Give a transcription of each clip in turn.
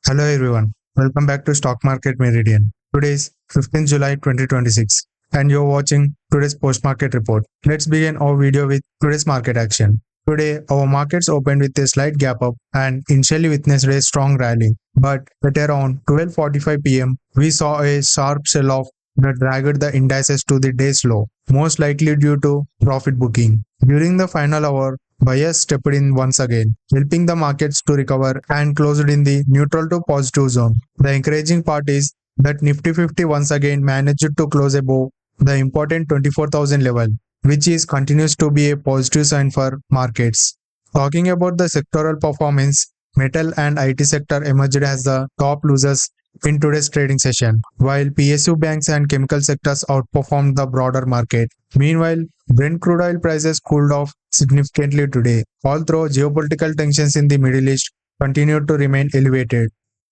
Hello everyone, welcome back to Stock Market Meridian. Today is 15th July 2026 and you're watching today's post-market report. Let's begin our video with today's market action. Today, our markets opened with a slight gap up and initially witnessed a strong rally. But at around 12:45 pm, we saw a sharp sell-off that dragged the indices to the day's low, most likely due to profit booking. During the final hour, buyers stepped in once again, helping the markets to recover and closed in the neutral to positive zone. The encouraging part is that Nifty 50 once again managed to close above the important 24,000 level, which continues to be a positive sign for markets. Talking about the sectoral performance, metal and IT sector emerged as the top losers in today's trading session, while PSU Banks and chemical sectors outperformed the broader market. Meanwhile, Brent crude oil prices cooled off significantly today, although geopolitical tensions in the Middle East continue to remain elevated.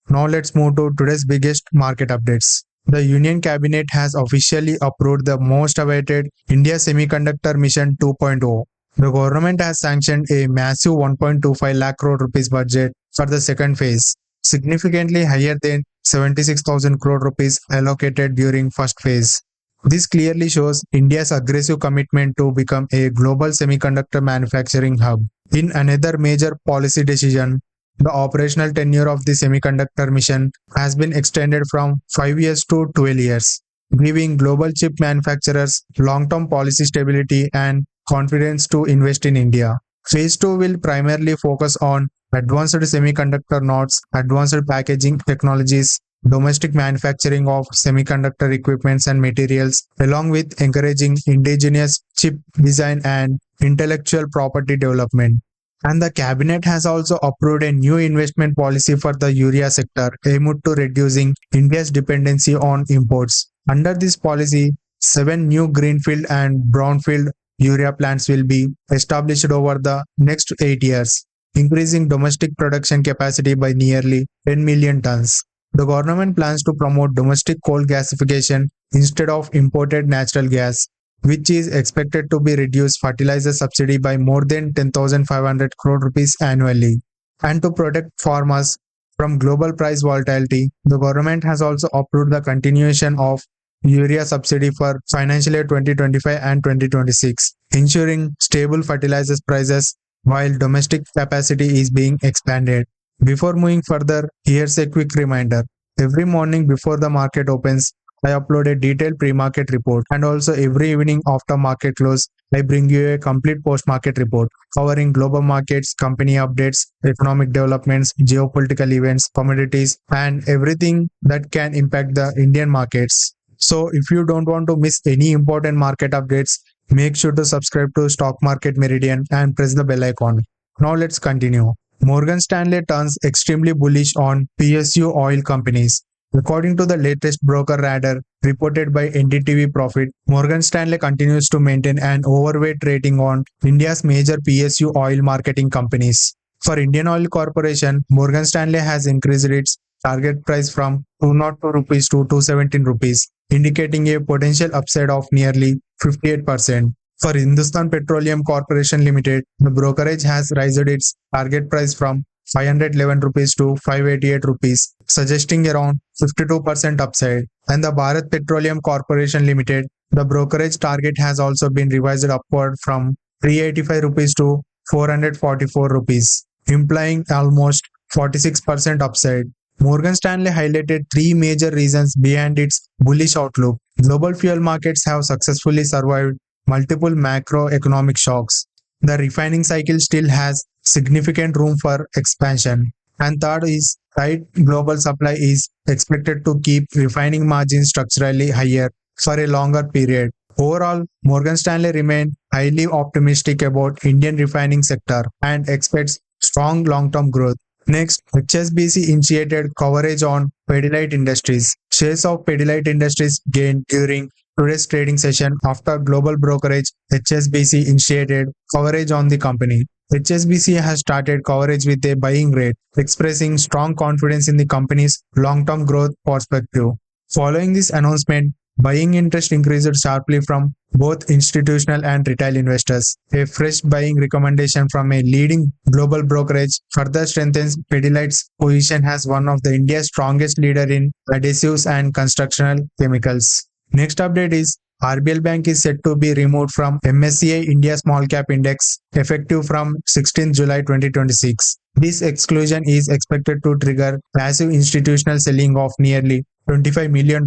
Now let's move to today's biggest market updates. The Union Cabinet has officially approved the most awaited India Semiconductor Mission 2.0. The government has sanctioned a massive 1.25 lakh crore rupees budget for the second phase, significantly higher than 76,000 crore rupees allocated during first phase. This clearly shows India's aggressive commitment to become a global semiconductor manufacturing hub. In another major policy decision, the operational tenure of the semiconductor mission has been extended from 5 years to 12 years, giving global chip manufacturers long-term policy stability and confidence to invest in India. Phase 2 will primarily focus on advanced semiconductor nodes, advanced packaging technologies, domestic manufacturing of semiconductor equipments and materials, along with encouraging indigenous chip design and intellectual property development. And the cabinet has also approved a new investment policy for the urea sector aimed to reducing India's dependency on imports. Under this policy, 7 new greenfield and brownfield urea plants will be established over the next 8 years, increasing domestic production capacity by nearly 10 million tons. The government plans to promote domestic coal gasification instead of imported natural gas, which is expected to be reduced fertilizer subsidy by more than 10,500 crore rupees annually. And to protect farmers from global price volatility, the government has also approved the continuation of urea subsidy for financial year 2025 and 2026, ensuring stable fertilizers prices while domestic capacity is being expanded. Before moving further, here's a quick reminder. Every morning before the market opens, I upload a detailed pre-market report, and also every evening after market close, I bring you a complete post-market report covering global markets, company updates, economic developments, geopolitical events, commodities, and everything that can impact the Indian markets. So if you don't want to miss any important market updates, make sure to subscribe to Stock Market Meridian and press the bell icon. Now let's continue. Morgan Stanley turns extremely bullish on PSU oil companies. According to the latest broker radar reported by NDTV Profit, Morgan Stanley continues to maintain an overweight rating on India's major PSU oil marketing companies. For Indian Oil Corporation, Morgan Stanley has increased its target price from 202 rupees to 217 rupees, indicating a potential upside of nearly 58%. For Hindustan Petroleum Corporation Limited, the brokerage has raised its target price from 511 rupees to 588 rupees, suggesting around 52% upside. And the Bharat Petroleum Corporation Limited, the brokerage target has also been revised upward from 385 rupees to 444 rupees, implying almost 46% upside. Morgan Stanley highlighted 3 major reasons behind its bullish outlook. Global fuel markets have successfully survived multiple macroeconomic shocks. The refining cycle still has significant room for expansion. And third is tight global supply is expected to keep refining margins structurally higher for a longer period. Overall, Morgan Stanley remained highly optimistic about Indian refining sector and expects strong long-term growth. Next, HSBC initiated coverage on Pidilite Industries. Shares of Pidilite Industries gained during today's trading session after global brokerage HSBC initiated coverage on the company. HSBC has started coverage with a buying rate, expressing strong confidence in the company's long-term growth perspective. Following this announcement, buying interest increased sharply from both institutional and retail investors. A fresh buying recommendation from a leading global brokerage further strengthens Pidilite's position as one of the India's strongest leader in adhesives and constructional chemicals. Next update is RBL Bank is set to be removed from MSCI India Small Cap Index effective from 16 July 2026. This exclusion is expected to trigger massive institutional selling of nearly $25 million,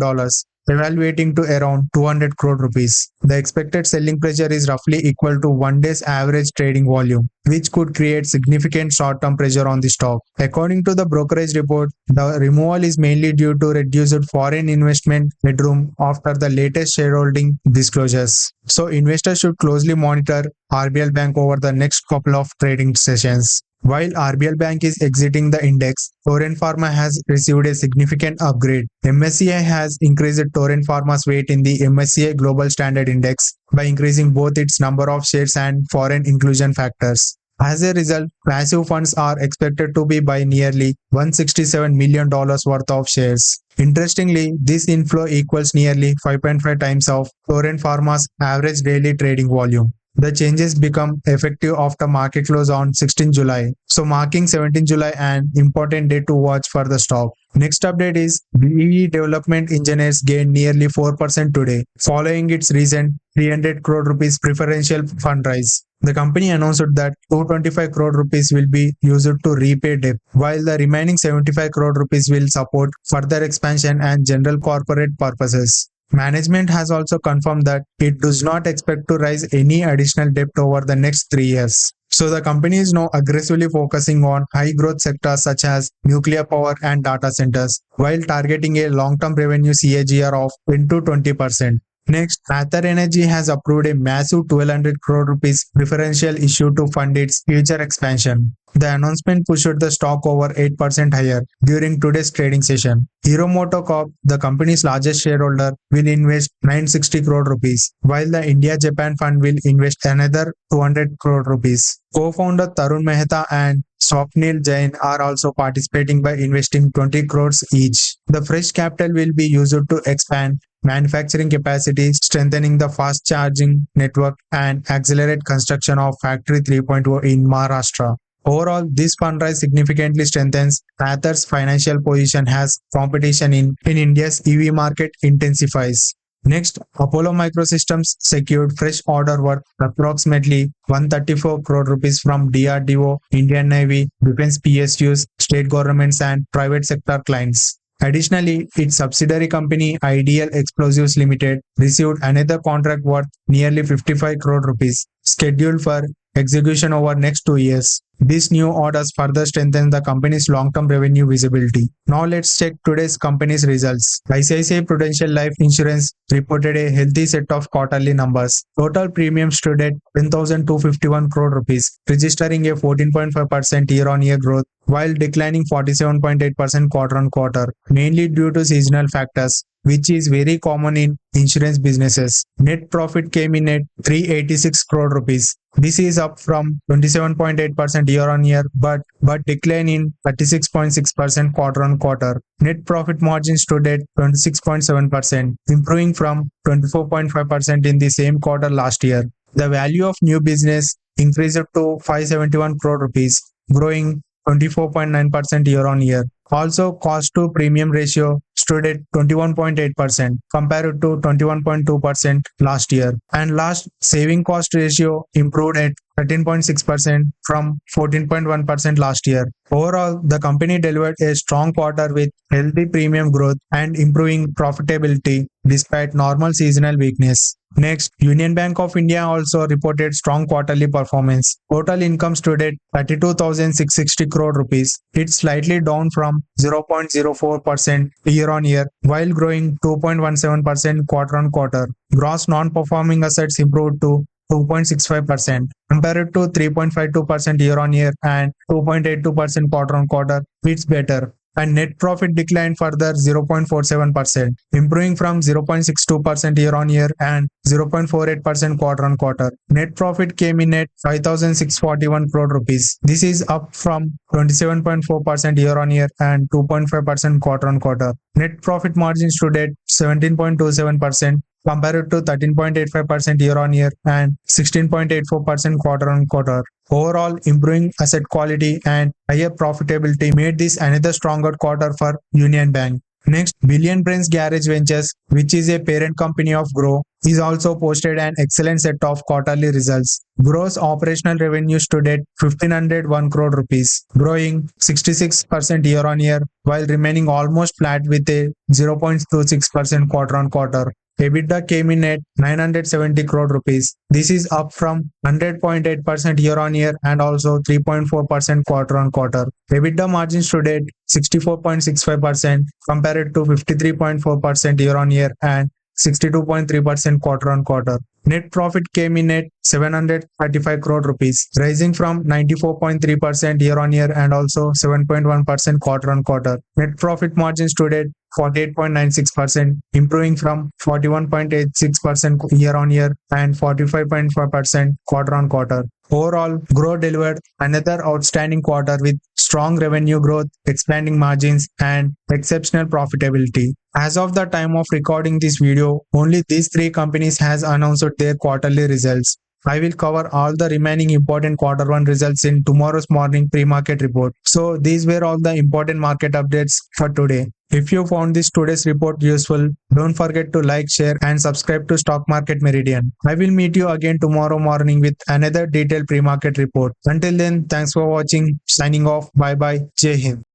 evaluating to around 200 crore rupees. The expected selling pressure is roughly equal to one day's average trading volume, which could create significant short-term pressure on the stock. According to the brokerage report, the removal is mainly due to reduced foreign investment headroom after the latest shareholding disclosures. So investors should closely monitor RBL Bank over the next couple of trading sessions. While RBL Bank is exiting the index, Torrent Pharma has received a significant upgrade. MSCI has increased Torrent Pharma's weight in the MSCI Global Standard Index by increasing both its number of shares and foreign inclusion factors. As a result, passive funds are expected to be by nearly $167 million worth of shares. Interestingly, this inflow equals nearly 5.5 times of Torrent Pharma's average daily trading volume. The changes become effective after market close on 16 July, so marking 17 July an important day to watch for the stock. Next update is DEE Development Engineers gained nearly 4% today, following its recent 300 crore rupees preferential fundraise. The company announced that 225 crore rupees will be used to repay debt, while the remaining 75 crore rupees will support further expansion and general corporate purposes. Management has also confirmed that it does not expect to raise any additional debt over the next 3 years. So the company is now aggressively focusing on high growth sectors such as nuclear power and data centers, while targeting a long-term revenue CAGR of 10 to 20%. Next, Ather Energy has approved a massive 1200 crore rupees preferential issue to fund its future expansion. The announcement pushed the stock over 8% higher during today's trading session. Hero MotoCorp, the company's largest shareholder, will invest 960 crore rupees, while the India-Japan Fund will invest another 200 crore rupees. Co-founder Tarun Mehta and Swapnil Jain are also participating by investing 20 crores each. The fresh capital will be used to expand manufacturing capacity, strengthening the fast charging network, and accelerate construction of Factory 3.0 in Maharashtra. Overall, this fundraise significantly strengthens Ather's financial position as competition in India's EV market intensifies. Next, Apollo Microsystems secured fresh order worth approximately 134 crore rupees from DRDO, Indian Navy, defense PSUs, state governments and private sector clients. Additionally, its subsidiary company Ideal Explosives Limited received another contract worth nearly 55 crore rupees, scheduled for execution over next 2 years. These new orders further strengthen the company's long-term revenue visibility. Now let's check today's company's results. ICICI Prudential Life Insurance reported a healthy set of quarterly numbers. Total premiums stood at 10,251 crore rupees, registering a 14.5% year-on-year growth, while declining 47.8% quarter-on-quarter, mainly due to seasonal factors, which is very common in insurance businesses. Net profit came in at 386 crore rupees. This is up from 27.8% year-on-year, but decline in 36.6% quarter-on-quarter. Net profit margin stood at 26.7%, improving from 24.5% in the same quarter last year. The value of new business increased to 571 crore rupees, growing 24.9% year-on-year. Also, cost to premium ratio stood at 21.8% compared to 21.2% last year. And last, saving cost ratio improved at 13.6% from 14.1% last year. Overall, the company delivered a strong quarter with healthy premium growth and improving profitability despite normal seasonal weakness. Next, Union Bank of India also reported strong quarterly performance. Total income stood at 32,660 crore rupees. It's slightly down from 0.04% year-on-year, while growing 2.17% quarter-on-quarter. Gross non-performing assets improved to 2.65% compared to 3.52% year-on-year and 2.82% quarter-on-quarter. It's better. And net profit declined further 0.47%, improving from 0.62% year-on-year and 0.48% quarter-on-quarter. Net profit came in at 5,641 crore rupees. This is up from 27.4% year-on-year and 2.5% quarter-on-quarter. Net profit margin stood at 17.27%, compared to 13.85% year-on-year and 16.84% quarter-on-quarter. Overall, improving asset quality and higher profitability made this another stronger quarter for Union Bank. Next, Billion Brains Garage Ventures, which is a parent company of Groww, is also posted an excellent set of quarterly results. Grow's operational revenue stood at 1501 crore rupees, growing 66% year-on-year while remaining almost flat with a 0.26% quarter-on-quarter. EBITDA came in at 970 crore rupees. This is up from 100.8% year-on-year and also 3.4% quarter-on-quarter. EBITDA margin stood at 64.65% compared to 53.4% year-on-year and 62.3% quarter-on-quarter. Net profit came in at 735 crore rupees, rising from 94.3% year-on-year and also 7.1% quarter-on-quarter. Net profit margin stood at 48.96%, improving from 41.86% year-on-year and 45.5% quarter-on-quarter. Overall, Groww delivered another outstanding quarter with strong revenue growth, expanding margins, and exceptional profitability. As of the time of recording this video, only these three companies has announced their quarterly results. I will cover all the remaining important quarter one results in tomorrow's morning pre-market report. So these were all the important market updates for today. If you found this today's report useful, don't forget to like, share and subscribe to Stock Market Meridian. I will meet you again tomorrow morning with another detailed pre-market report. Until then, thanks for watching. Signing off. Bye bye. Jai Hind.